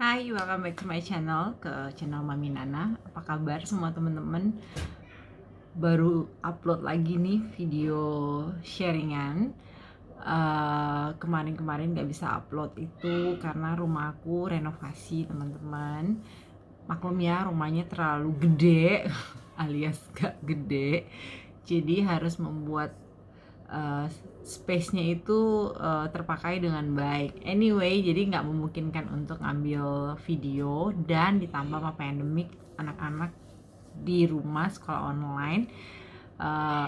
Hai, welcome back to my channel, ke channel Mami Nana. Apa kabar semua teman-teman? Baru upload lagi nih video sharingan. Kemarin-kemarin gak bisa upload itu karena rumah aku renovasi teman-teman. Maklum ya, rumahnya terlalu gede alias gak gede. Jadi harus membuat space-nya itu terpakai dengan baik. Anyway, jadi nggak memungkinkan untuk ngambil video, dan ditambah sama pandemik, anak-anak di rumah sekolah online.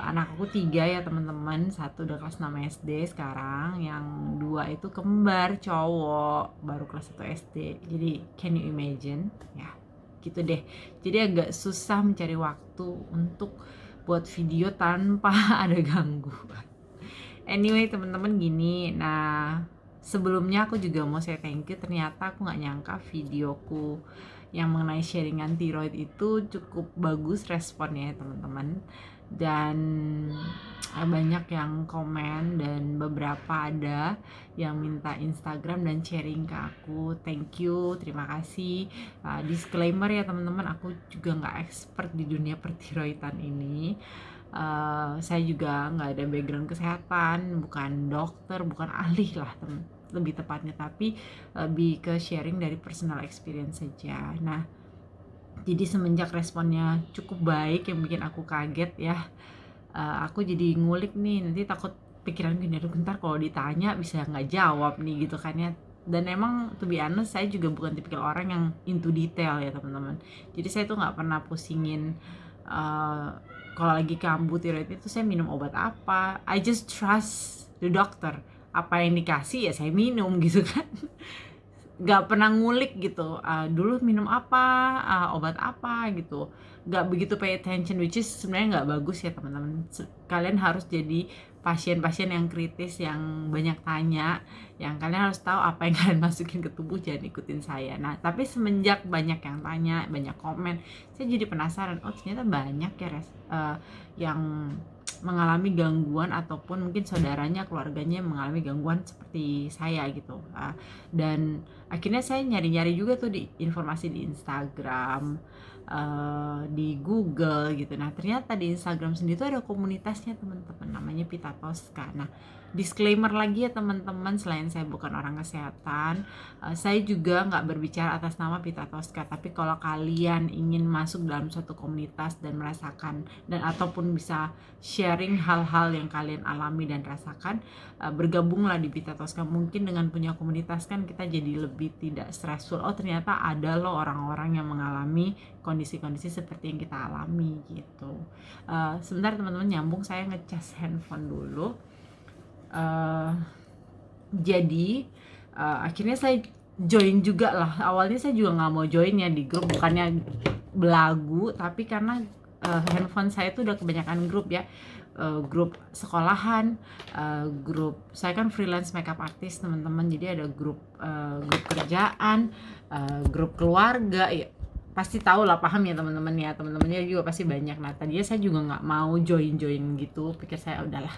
Anak aku 3 ya teman-teman, satu udah kelas 6 SD sekarang, yang 2 itu kembar cowok baru kelas 1 SD. Jadi can you imagine ya, gitu deh. Jadi agak susah mencari waktu untuk buat video tanpa ada gangguan. Anyway teman-teman gini, nah sebelumnya aku juga mau say thank you. Ternyata aku nggak nyangka videoku yang mengenai sharingan tiroid itu cukup bagus responnya ya teman-teman. Dan banyak yang komen, dan beberapa ada yang minta Instagram dan sharing ke aku. Thank you, terima kasih. Disclaimer ya teman-teman, aku juga nggak expert di dunia pertiroidan ini. Saya juga nggak ada background kesehatan, bukan dokter, bukan ahli lah lebih tepatnya, tapi lebih ke sharing dari personal experience saja. Nah, jadi semenjak responnya cukup baik yang bikin aku kaget ya, aku jadi ngulik nih, nanti takut pikiran gini, aduh bentar kalau ditanya bisa nggak jawab nih gitu kan ya. Dan emang to be honest, saya juga bukan tipikal orang yang into detail ya teman-teman. Jadi saya tuh nggak pernah pusingin kalau lagi kambuh tiroid itu saya minum obat apa. I just trust the doctor, apa yang dikasih ya saya minum gitu kan. Gak pernah ngulik gitu, dulu minum apa, obat apa gitu. Gak begitu pay attention, which is sebenarnya gak bagus ya teman-teman. Kalian harus jadi pasien-pasien yang kritis, yang banyak tanya, yang kalian harus tahu apa yang kalian masukin ke tubuh, jangan ikutin saya. Nah, tapi semenjak banyak yang tanya, banyak komen, saya jadi penasaran, oh ternyata banyak ya yang mengalami gangguan, ataupun mungkin saudaranya, keluarganya mengalami gangguan seperti saya gitu. Dan akhirnya saya nyari-nyari juga tuh di informasi di Instagram, di Google gitu. Nah ternyata di Instagram sendiri tuh ada komunitasnya teman-teman, namanya Pita Tosca. Nah, disclaimer lagi ya teman-teman, selain saya bukan orang kesehatan, saya juga nggak berbicara atas nama Pita Tosca. Tapi kalau kalian ingin masuk dalam suatu komunitas dan merasakan, dan ataupun bisa sharing hal-hal yang kalian alami dan rasakan, bergabunglah di Pita Tosca. Mungkin dengan punya komunitas kan kita jadi lebih tidak stressful. Oh ternyata ada loh orang-orang yang mengalami kondisi-kondisi seperti yang kita alami gitu. Sebentar teman-teman, nyambung, saya ngecas handphone dulu. Jadi akhirnya saya join juga lah. Awalnya saya juga nggak mau join ya di grup, bukannya belagu, tapi karena handphone saya tuh udah kebanyakan grup ya. Grup sekolahan, grup saya kan freelance makeup artist teman-teman, jadi ada grup kerjaan, grup keluarga ya, pasti tahu lah, paham ya teman-teman ya, teman-temannya juga pasti banyak. Nah tadinya saya juga nggak mau join gitu, pikir saya udahlah,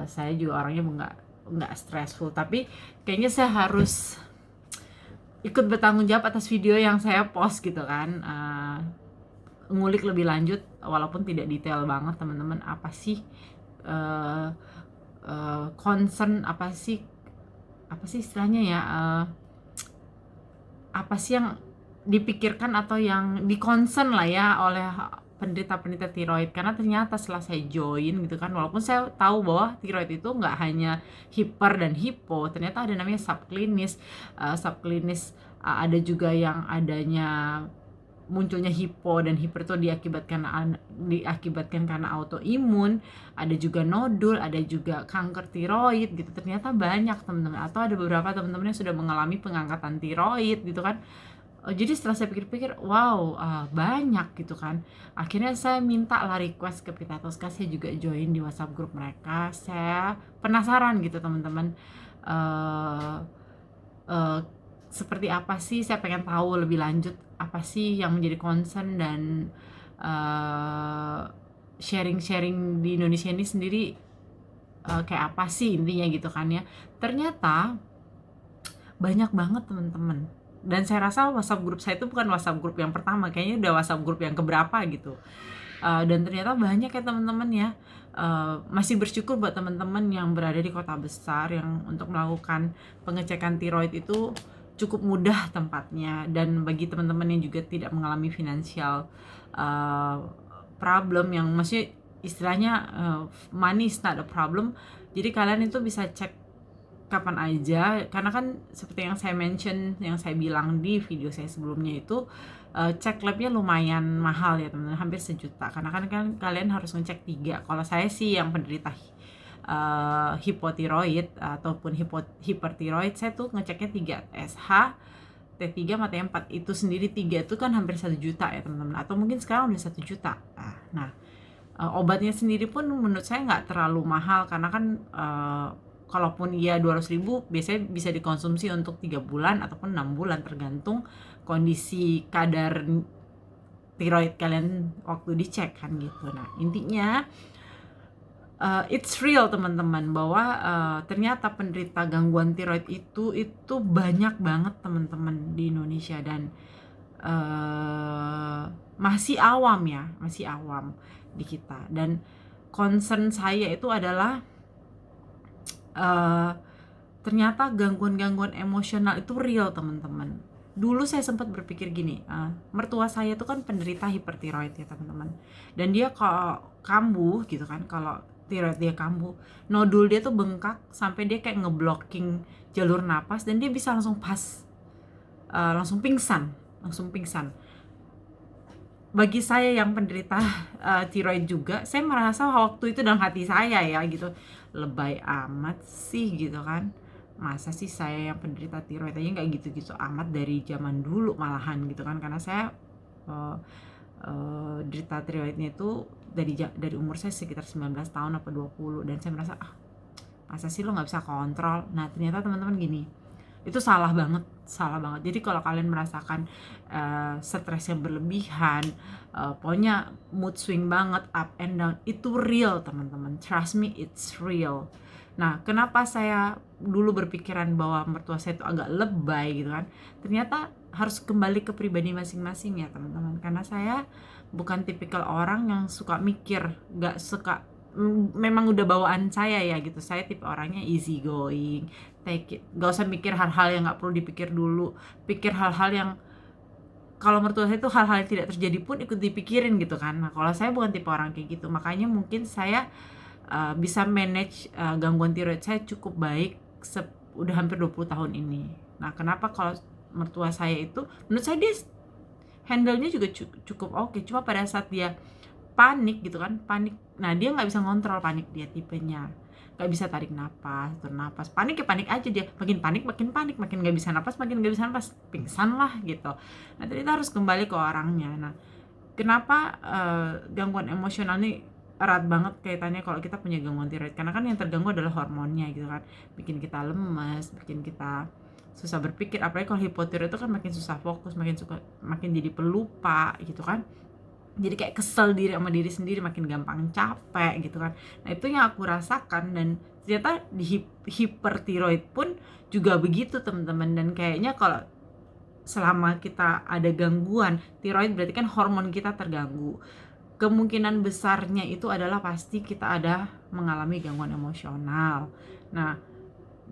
saya juga orangnya nggak stressful, tapi kayaknya saya harus ikut bertanggung jawab atas video yang saya post gitu kan. Ngulik lebih lanjut, walaupun tidak detail banget teman-teman, apa sih concern, apa sih istilahnya ya, apa sih yang dipikirkan atau yang di-concern lah ya oleh penderita tiroid. Karena ternyata setelah saya join gitu kan, walaupun saya tahu bahwa tiroid itu nggak hanya hiper dan hipo, ternyata ada namanya subklinis. Ada juga yang adanya munculnya hipo, dan hiper itu diakibatkan karena autoimun. Ada juga nodul, ada juga kanker tiroid gitu. Ternyata banyak teman-teman, atau ada beberapa teman-teman yang sudah mengalami pengangkatan tiroid gitu kan. Jadi setelah saya pikir-pikir, wow, banyak gitu kan. Akhirnya saya minta lah request ke Pita Tosca, saya juga join di WhatsApp grup mereka. Saya penasaran gitu teman-teman, seperti apa sih, saya pengen tahu lebih lanjut apa sih yang menjadi concern, dan sharing-sharing di Indonesia ini sendiri kayak apa sih intinya gitu kan ya. Ternyata banyak banget teman-teman Dan saya rasa WhatsApp grup saya itu bukan WhatsApp grup yang pertama, kayaknya udah WhatsApp grup yang keberapa gitu. Dan ternyata banyak ya teman-teman ya, masih bersyukur buat teman-teman yang berada di kota besar yang untuk melakukan pengecekan tiroid itu cukup mudah tempatnya. Dan bagi teman-teman yang juga tidak mengalami financial problem, yang maksudnya istilahnya money is not a problem, jadi kalian itu bisa cek kapan aja, karena kan seperti yang saya mention, yang saya bilang di video saya sebelumnya itu, cek labnya lumayan mahal ya teman-teman, hampir 1 juta, karena kan kalian harus ngecek 3. Kalau saya sih yang penderita hipotiroid ataupun hipertiroid, saya tuh ngeceknya 3 SH, T3 sama T4 itu sendiri. 3 itu kan hampir 1 juta ya teman-teman, atau mungkin sekarang udah 1 juta. Nah, obatnya sendiri pun menurut saya nggak terlalu mahal, karena kan kalaupun iya 200.000 biasanya bisa dikonsumsi untuk 3 bulan ataupun 6 bulan tergantung kondisi kadar tiroid kalian waktu dicek kan gitu. Nah intinya it's real teman-teman, bahwa ternyata penderita gangguan tiroid itu banyak banget teman-teman di Indonesia, dan masih awam di kita. Dan concern saya itu adalah ternyata gangguan-gangguan emosional itu real teman-teman. Dulu saya sempat berpikir gini, mertua saya itu kan penderita hipertiroid ya teman-teman, dan dia kalau kambuh gitu kan, kalau tiroid dia kambuh, nodul dia tuh bengkak sampai dia kayak ngeblocking jalur napas, dan dia bisa langsung langsung pingsan. Bagi saya yang penderita tiroid juga, saya merasa waktu itu dalam hati saya ya gitu, lebay amat sih gitu kan, masa sih saya yang penderita tiroid aja nggak gitu-gitu amat dari zaman dulu malahan gitu kan, karena saya derita tiroidnya itu dari umur saya sekitar 19 tahun apa 20, dan saya merasa masa sih lo nggak bisa kontrol. Nah ternyata teman-teman gini, itu salah banget. Jadi kalau kalian merasakan stres yang berlebihan, pokoknya mood swing banget, up and down, itu real teman-teman, trust me, it's real. Nah kenapa saya dulu berpikiran bahwa mertua saya itu agak lebay gitu kan, ternyata harus kembali ke pribadi masing-masing ya teman-teman, karena saya bukan tipikal orang yang suka mikir, gak suka, memang udah bawaan saya ya gitu, saya tipe orangnya easy going, take it, gak usah mikir hal-hal yang gak perlu dipikir dulu, pikir hal-hal yang kalau mertua saya itu hal-hal yang tidak terjadi pun ikut dipikirin gitu kan. Nah kalau saya bukan tipe orang kayak gitu, makanya mungkin saya bisa manage gangguan tiroid saya cukup baik udah hampir 20 tahun ini. Nah kenapa kalau mertua saya itu, menurut saya dia handle-nya juga cukup oke, cuma pada saat dia panik gitu kan, nah dia nggak bisa ngontrol panik dia, tipenya nggak bisa tarik napas, turun napas, panik ya panik aja dia, makin panik, makin nggak bisa napas, pingsan lah gitu. Nah kita harus kembali ke orangnya. Nah kenapa gangguan emosional ini erat banget kaitannya kalau kita punya gangguan tiroid, karena kan yang terganggu adalah hormonnya gitu kan, bikin kita lemas, bikin kita susah berpikir, apalagi kalau hipotiroid itu kan makin susah fokus, makin jadi pelupa gitu kan, jadi kayak kesel diri sama diri sendiri, makin gampang capek gitu kan. Nah itu yang aku rasakan, dan ternyata di hipertiroid pun juga begitu teman-teman. Dan kayaknya kalau selama kita ada gangguan tiroid berarti kan hormon kita terganggu, kemungkinan besarnya itu adalah pasti kita ada mengalami gangguan emosional. Nah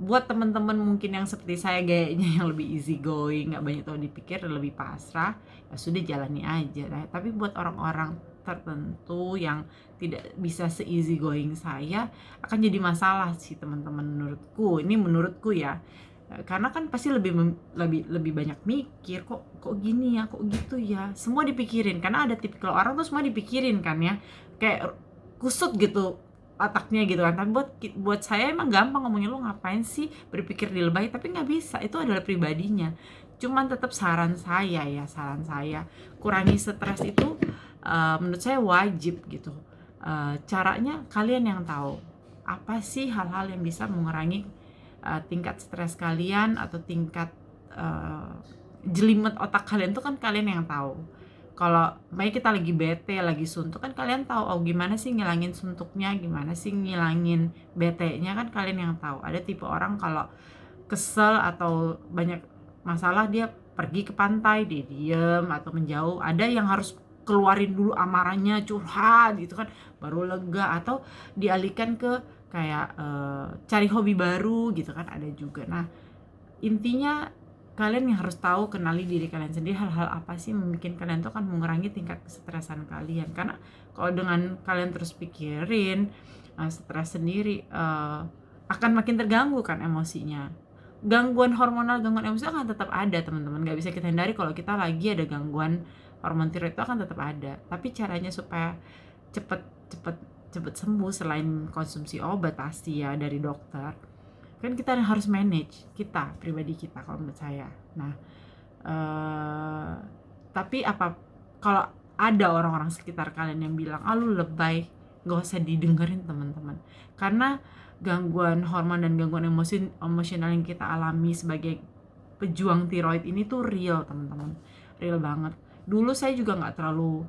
buat teman-teman mungkin yang seperti saya gayanya yang lebih easy going, nggak banyak tahu dipikir, lebih pasrah, ya sudah jalani aja. Nah, tapi buat orang-orang tertentu yang tidak bisa se-easy going saya, akan jadi masalah sih teman-teman, menurutku ya. Karena kan pasti lebih banyak mikir, kok gini ya, kok gitu ya, semua dipikirin, karena ada tipikal orang tuh semua dipikirin kan ya, kayak kusut gitu otaknya gitu kan. Tapi buat saya emang gampang ngomongin, lo ngapain sih berpikir dilebay, tapi nggak bisa, itu adalah pribadinya. Cuman tetap saran saya kurangi stres itu menurut saya wajib gitu. Caranya kalian yang tahu, apa sih hal-hal yang bisa mengurangi tingkat stres kalian atau tingkat jelimet otak kalian, tuh kan kalian yang tahu. Kalau baik kita lagi bete, lagi suntuk, kan kalian tahu gimana sih ngilangin suntuknya, gimana sih ngilangin bete-nya, kan kalian yang tahu. Ada tipe orang kalau kesel atau banyak masalah dia pergi ke pantai, dia diem atau menjauh. Ada yang harus keluarin dulu amarahnya, curhat gitu kan, baru lega, atau dialihkan ke kayak cari hobi baru gitu kan, ada juga. Nah, intinya kalian yang harus tahu, kenali diri kalian sendiri, hal-hal apa sih membuat kalian tuh kan mengurangi tingkat kesetresan kalian. Karena kalau dengan kalian terus pikirin stres sendiri, akan makin terganggu kan emosinya. Gangguan hormonal, gangguan emosi akan tetap ada teman-teman, nggak bisa kita hindari. Kalau kita lagi ada gangguan hormon tiroid itu akan tetap ada, tapi caranya supaya cepet cepet cepet sembuh selain konsumsi obat pasti ya dari dokter, kan kita harus manage kita pribadi kita kalau menurut saya. Nah, tapi apa, kalau ada orang-orang sekitar kalian yang bilang lu lebay, nggak usah didengerin teman-teman, karena gangguan hormon dan gangguan emosional yang kita alami sebagai pejuang tiroid ini tuh real teman-teman, real banget. Dulu saya juga nggak terlalu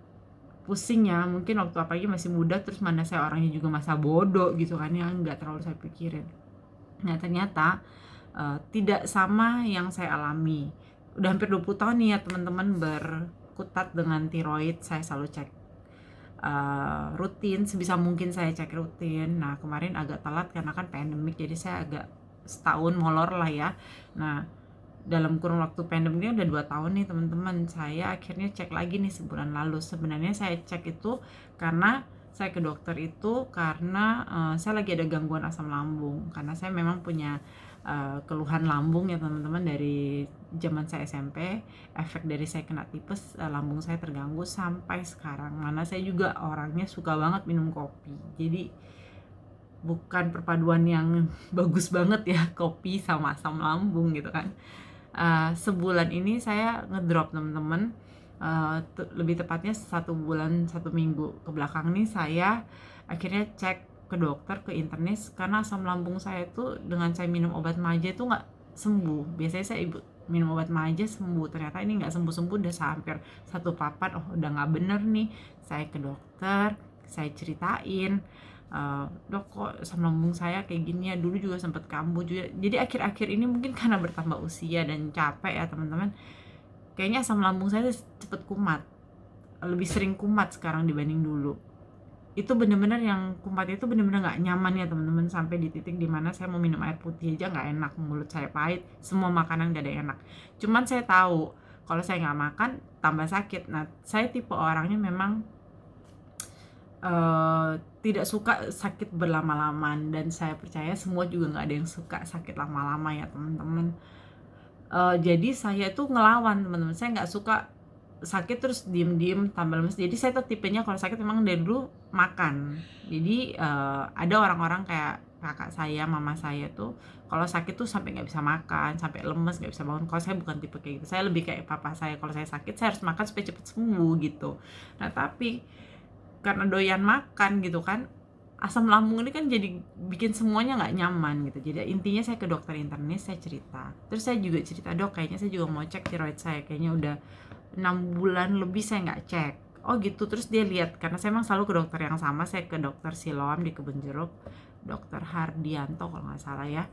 pusing ya, mungkin waktu apalagi masih muda, terus mana saya orangnya juga masa bodoh gitu kan ya, nggak terlalu saya pikirin. Nah ternyata tidak sama yang saya alami. Udah hampir 20 tahun nih ya teman-teman berkutat dengan tiroid. Saya selalu cek rutin, sebisa mungkin saya cek rutin. Nah kemarin agak telat karena kan pandemik, jadi saya agak setahun molor lah ya. Nah dalam kurun waktu pandemi ini udah 2 tahun nih teman-teman, saya akhirnya cek lagi nih sebulan lalu. Sebenarnya saya cek itu karena saya ke dokter itu karena saya lagi ada gangguan asam lambung, karena saya memang punya keluhan lambung ya teman-teman dari zaman saya SMP. Efek dari saya kena tipes, lambung saya terganggu sampai sekarang. Mana saya juga orangnya suka banget minum kopi, jadi bukan perpaduan yang bagus banget ya kopi sama asam lambung gitu kan. Sebulan ini saya ngedrop teman-teman, lebih tepatnya 1 bulan 1 minggu ke belakang nih saya akhirnya cek ke dokter, ke internis, karena asam lambung saya itu dengan saya minum obat maja itu nggak sembuh. Biasanya saya minum obat maja sembuh, ternyata ini nggak sembuh-sembuh, udah hampir 1 papat. Udah nggak bener nih. Saya ke dokter, saya ceritain, dok kok asam lambung saya kayak gini ya, dulu juga sempat kambuh juga. Jadi akhir-akhir ini mungkin karena bertambah usia dan capek ya teman-teman, kayaknya asam lambung saya cepet kumat, lebih sering kumat sekarang dibanding dulu. Itu bener-bener yang kumat itu bener-bener nggak nyaman ya teman-teman, sampai di titik dimana saya mau minum air putih aja nggak enak, mulut saya pahit, semua makanan gak ada yang enak. Cuman saya tahu kalau saya nggak makan tambah sakit. Nah saya tipe orangnya memang tidak suka sakit berlama-lama, dan saya percaya semua juga nggak ada yang suka sakit lama-lama ya teman-teman. Jadi saya tuh ngelawan teman-teman, saya nggak suka sakit terus diem-diem tambah lemes. Jadi saya tuh tipenya kalau sakit memang dari dulu makan. Jadi ada orang-orang kayak kakak saya, mama saya tuh kalau sakit tuh sampai nggak bisa makan, sampai lemes, nggak bisa bangun. Kalau saya bukan tipe kayak gitu, saya lebih kayak papa saya, kalau saya sakit saya harus makan supaya cepet sembuh gitu. Nah tapi karena doyan makan gitu kan, asam lambung ini kan jadi bikin semuanya nggak nyaman gitu. Jadi intinya saya ke dokter internis, saya cerita, terus saya juga cerita, dok kayaknya saya juga mau cek tiroid saya, kayaknya udah 6 bulan lebih saya nggak cek. Oh gitu. Terus dia lihat, karena saya emang selalu ke dokter yang sama, saya ke dokter Siloam di Kebun Jeruk, dokter Hardianto kalau nggak salah ya.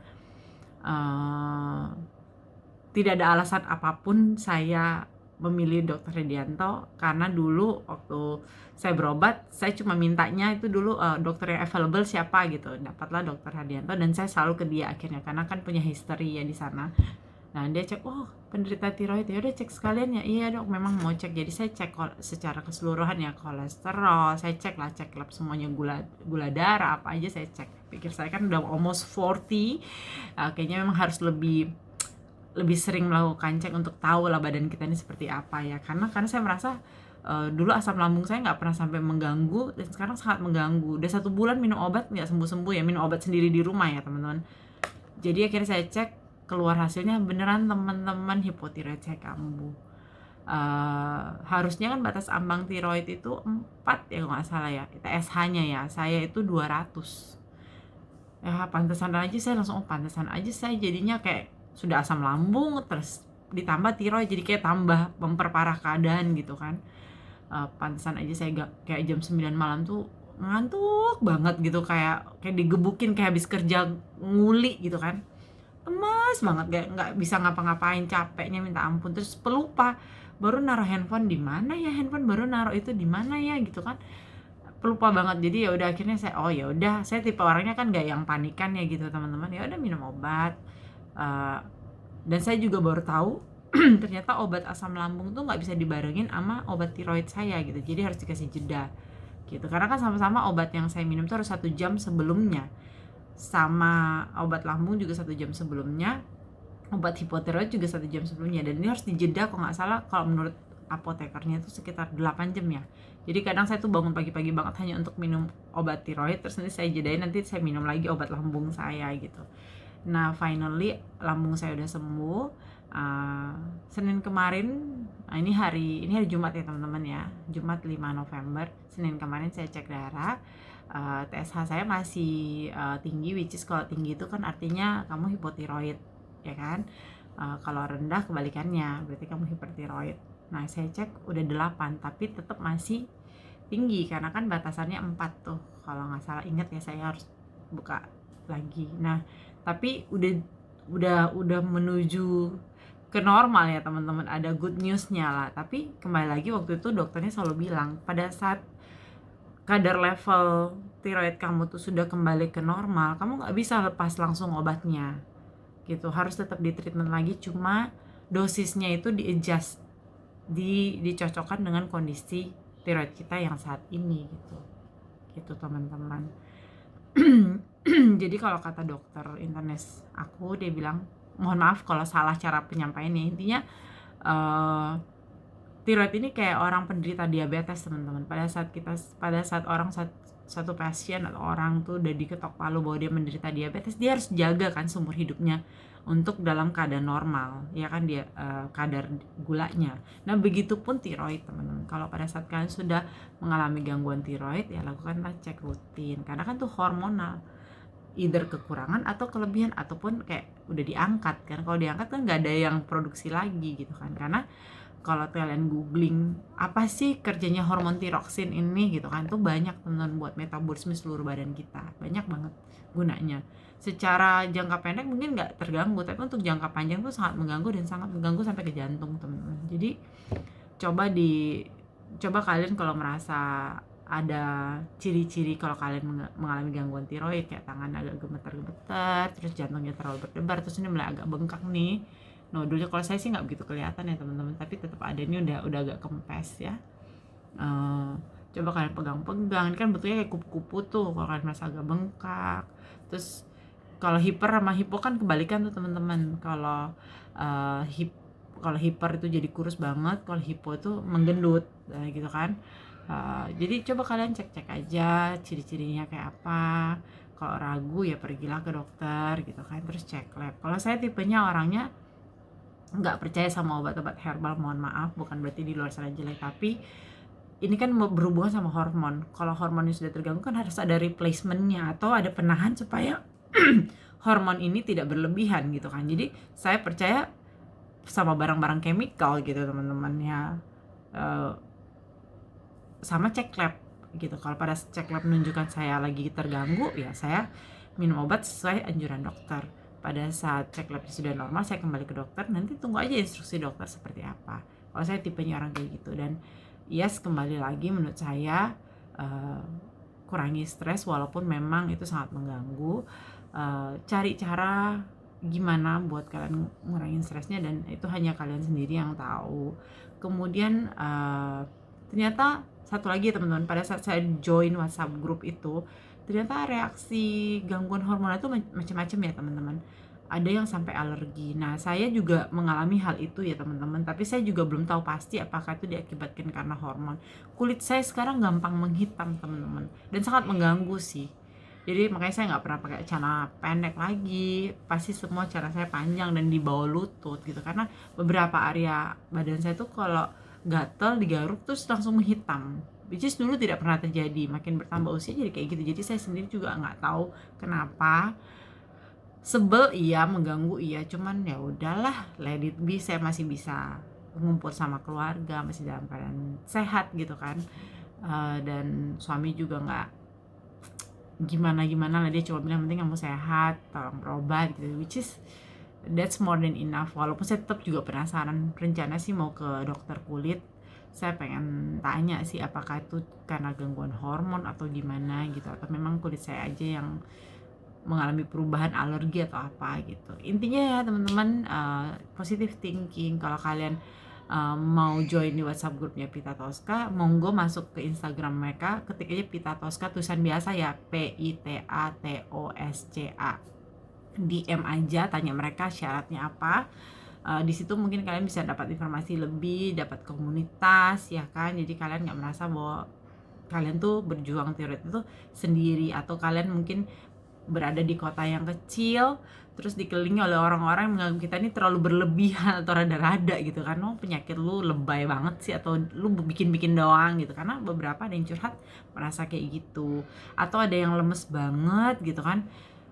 Tidak ada alasan apapun saya memilih dokter Hardianto, karena dulu waktu saya berobat saya cuma mintanya itu dulu dokter yang available siapa gitu, dapatlah dokter Hardianto dan saya selalu ke dia akhirnya, karena kan punya history ya di sana. Nah dia cek, oh penderita tiroid ya, udah cek sekalian ya. Iya dok, memang mau cek. Jadi saya cek secara keseluruhan ya, kolesterol saya cek lah, cek lab semuanya, gula darah apa aja saya cek. Pikir saya kan udah almost 40, kayaknya memang harus lebih sering melakukan cek untuk tahu lah badan kita ini seperti apa ya. Karena saya merasa dulu asam lambung saya nggak pernah sampai mengganggu, dan sekarang sangat mengganggu. Udah 1 bulan minum obat nggak sembuh-sembuh ya, minum obat sendiri di rumah ya teman-teman. Jadi akhirnya saya cek, keluar hasilnya beneran teman-teman, hipotiroid saya kambuh. Harusnya kan batas ambang tiroid itu 4 ya kalau nggak salah ya, TSH-nya ya, saya itu 200. Ya pantesan aja saya langsung, pantesan aja saya jadinya kayak sudah asam lambung terus ditambah tiroid, jadi kayak tambah memperparah keadaan gitu kan. Pantesan aja saya kayak jam 9 malam tuh ngantuk banget gitu, kayak digebukin, kayak habis kerja nguli gitu kan. lemas banget, nggak bisa ngapa-ngapain, capeknya minta ampun, terus pelupa, baru naruh handphone di mana ya, handphone baru naruh itu di mana ya gitu kan, pelupa banget. Jadi ya udah akhirnya saya, oh ya udah, saya tipe orangnya kan nggak yang panikan ya gitu teman-teman, ya udah minum obat. Eh, dan saya juga baru tahu ternyata obat asam lambung tuh nggak bisa dibarengin sama obat tiroid saya gitu, jadi harus dikasih jeda gitu, karena kan sama-sama obat yang saya minum tuh harus 1 jam sebelumnya, sama obat lambung juga 1 jam sebelumnya, obat hipotiroid juga 1 jam sebelumnya, dan ini harus dijeda kalau nggak salah, kalau menurut apotekernya itu sekitar 8 jam ya. Jadi kadang saya tuh bangun pagi-pagi banget hanya untuk minum obat tiroid, terus nanti saya jedain, nanti saya minum lagi obat lambung saya gitu. Nah finally lambung saya udah sembuh. Senin kemarin, ini hari Jumat ya teman-teman ya, Jumat 5 November. Senin kemarin saya cek darah, TSH saya masih tinggi, which is kalau tinggi itu kan artinya kamu hipotiroid ya kan. Kalau rendah kebalikannya, berarti kamu hipertiroid. Nah saya cek udah 8, tapi tetap masih tinggi karena kan batasannya 4 tuh kalau nggak salah, ingat ya, saya harus buka lagi. Nah tapi udah menuju ke normal ya teman-teman, ada good newsnya lah. Tapi kembali lagi waktu itu dokternya selalu bilang pada saat kadar level tiroid kamu tuh sudah kembali ke normal, kamu nggak bisa lepas langsung obatnya gitu, harus tetap di treatment lagi, cuma dosisnya itu di adjust, dicocokkan dengan kondisi tiroid kita yang saat ini gitu teman-teman. Jadi kalau kata dokter internis aku, dia bilang, mohon maaf kalau salah cara penyampaiannya, intinya tiroid ini kayak orang penderita diabetes teman-teman. Pada saat satu pasien atau orang tuh udah diketok palu bahwa dia menderita diabetes, dia harus jaga kan seumur hidupnya untuk dalam keadaan normal ya kan, dia kadar gulanya. Nah begitupun tiroid teman-teman, kalau pada saat kalian sudah mengalami gangguan tiroid ya lakukanlah cek rutin, karena kan tuh hormonal, either kekurangan atau kelebihan, ataupun kayak udah diangkat kan. Kalau diangkat kan nggak ada yang produksi lagi gitu kan, karena kalau kalian googling apa sih kerjanya hormon tiroksin ini gitu kan, tuh banyak teman-teman, buat metabolisme seluruh badan kita, banyak banget gunanya. Secara jangka pendek mungkin nggak terganggu, tapi untuk jangka panjang tuh sangat mengganggu, dan sangat mengganggu sampai ke jantung teman-teman. Jadi coba kalian kalau merasa ada ciri-ciri kalau kalian mengalami gangguan tiroid, kayak tangan agak gemeter-gemeter, terus jantungnya terlalu berdebar, terus ini mulai agak bengkak nih nodulnya. Kalau saya sih nggak begitu kelihatan ya teman-teman, tapi tetap ada, ini udah agak kempes ya. Coba kalian pegang-pegang, ini kan bentuknya kayak kupu-kupu tuh, kalau kalian merasa agak bengkak. Terus kalau hiper sama hipo kan kebalikan tuh teman-teman. Kalau hiper itu jadi kurus banget, kalau hipo itu menggendut gitu kan. Jadi coba kalian cek-cek aja ciri-cirinya kayak apa. Kalau ragu ya pergilah ke dokter gitu kan, terus cek lab. Kalau saya tipenya orangnya nggak percaya sama obat-obat herbal, mohon maaf, bukan berarti di luar sana jelek, tapi ini kan berhubungan sama hormon. Kalau hormonnya sudah terganggu kan harus ada replacementnya atau ada penahan supaya hormon ini tidak berlebihan gitu kan. Jadi saya percaya sama barang-barang chemical gitu teman-teman ya. Sama cek lab gitu. Kalau pada cek lab menunjukkan saya lagi terganggu, ya saya minum obat sesuai anjuran dokter. Pada saat cek lab sudah normal, saya kembali ke dokter, nanti tunggu aja instruksi dokter seperti apa. Kalau saya tipenya orang kayak gitu. Dan yes, kembali lagi menurut saya kurangi stres, walaupun memang itu sangat mengganggu. Cari cara gimana buat kalian ngurangin stresnya, dan itu hanya kalian sendiri yang tahu. Kemudian ternyata satu lagi teman-teman, pada saat saya join WhatsApp group itu, ternyata reaksi gangguan hormonal itu macam-macam ya teman-teman. Ada yang sampai alergi. Nah saya juga mengalami hal itu ya teman-teman, tapi saya juga belum tahu pasti apakah itu diakibatkan karena hormon. Kulit saya sekarang gampang menghitam teman-teman, dan sangat mengganggu sih. Jadi makanya saya nggak pernah pakai celana pendek lagi, pasti semua celana saya panjang dan di bawah lutut gitu, karena beberapa area badan saya tuh kalau gatel digaruk terus langsung menghitam, which is dulu tidak pernah terjadi. Makin bertambah usia jadi kayak gitu. Jadi saya sendiri juga nggak tahu kenapa. Sebel iya, mengganggu iya, cuman ya udahlah, let it be. Saya masih bisa ngumpul sama keluarga, masih dalam keadaan sehat gitu kan. Dan suami juga nggak gimana lah, dia cuma bilang penting kamu sehat, tolong berobat gitu, which is that's more than enough. Walaupun saya tetap juga penasaran, rencana sih mau ke dokter kulit. Saya pengen tanya sih apakah itu karena gangguan hormon atau gimana gitu, atau memang kulit saya aja yang mengalami perubahan alergi atau apa gitu. Intinya ya teman-teman, positive thinking. Kalau kalian mau join di WhatsApp grupnya Pita Tosca, monggo masuk ke Instagram mereka, ketik aja Pita Tosca tulisan biasa ya, PITATOSCA. DM aja, tanya mereka syaratnya apa. Di situ mungkin kalian bisa dapat informasi lebih, dapat komunitas ya kan. Jadi kalian nggak merasa bahwa kalian tuh berjuang tiroid itu sendiri, atau kalian mungkin berada di kota yang kecil terus dikelilingi oleh orang-orang yang menganggap kita ini terlalu berlebihan atau rada-rada gitu kan, oh penyakit lu lebay banget sih, atau lu bikin-bikin doang gitu. Karena beberapa ada yang curhat merasa kayak gitu, atau ada yang lemes banget gitu kan.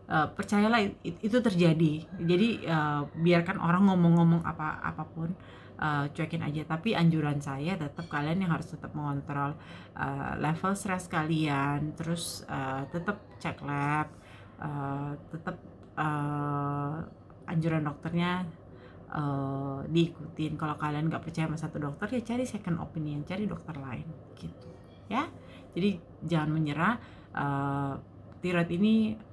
Percayalah itu terjadi. Jadi biarkan orang ngomong-ngomong apapun, cuekin aja. Tapi anjuran saya tetap kalian yang harus tetap mengontrol level stres kalian, terus tetap cek lab, tetap anjuran dokternya diikutin. Kalau kalian nggak percaya sama satu dokter, ya cari second opinion, cari dokter lain gitu ya. Jadi jangan menyerah. Tiroid ini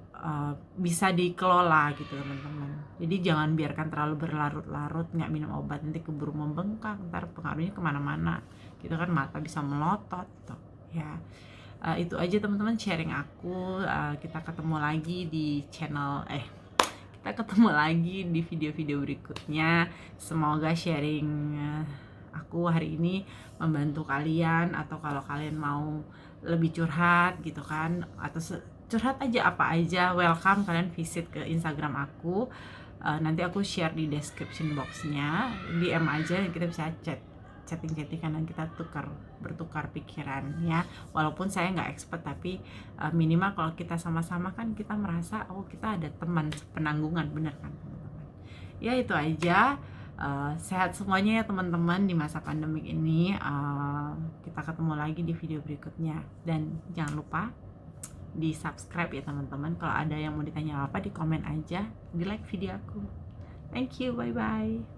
bisa dikelola gitu teman-teman. Jadi jangan biarkan terlalu berlarut-larut, nggak minum obat nanti keburu membengkak, ntar pengaruhnya kemana-mana gitu kan, mata bisa melotot gitu ya. Itu aja teman-teman sharing aku. Kita ketemu lagi di channel kita ketemu lagi di video-video berikutnya. Semoga sharing aku hari ini membantu kalian, atau kalau kalian mau lebih curhat gitu kan, atau curhat aja apa aja, welcome kalian visit ke Instagram aku. Nanti aku share di description boxnya, DM aja dan kita bisa chatting-chattingan dan kita bertukar pikiran ya. Walaupun saya nggak expert, tapi minimal kalau kita sama-sama kan kita merasa oh kita ada teman penanggungan, bener kan teman-teman ya. Itu aja. Sehat semuanya ya teman-teman di masa pandemik ini. Kita ketemu lagi di video berikutnya, dan jangan lupa di subscribe ya teman-teman. Kalau ada yang mau ditanya apa, di komen aja, di like video aku. Thank you, bye bye.